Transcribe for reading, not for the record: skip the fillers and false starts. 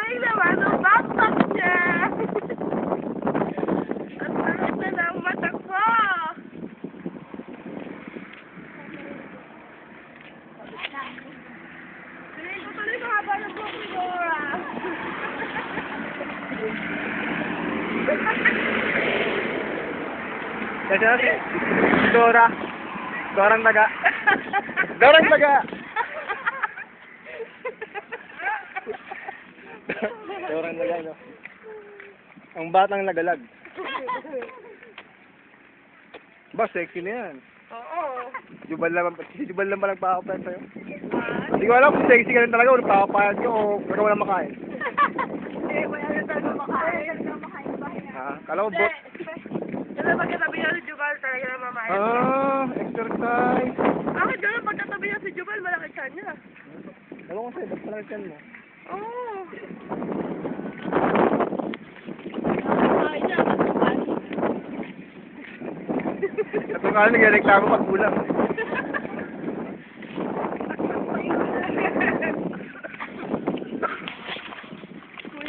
galing naman ang backpack niya. Ang sarap na ng mata ko. Tuloy ko haba ng buhok ni Dora. Kasi natin, Dora. Dorang taga. Dorang taga. Dorang taga, no? Ang batang nagalag. Ba, sexy na yan. Oo. Si Jubal lang ba nagpapapayat sa'yo? Hindi ko alam kung sexy ka rin talaga o nagpapapayat ka o pero wala makain. Eh, wala na talaga makain. Ha? Kala ko bot. Kasi pagkatabi niya si Jubal, talaga na mamayan. Ah, exercise. Bakit gano'n pagkatabi niya si Jubal, malaki siya niya? Ewan ko sa'yo, ba't pala yan mo? Oo. Ito nga, nag-reklamo pag kulang.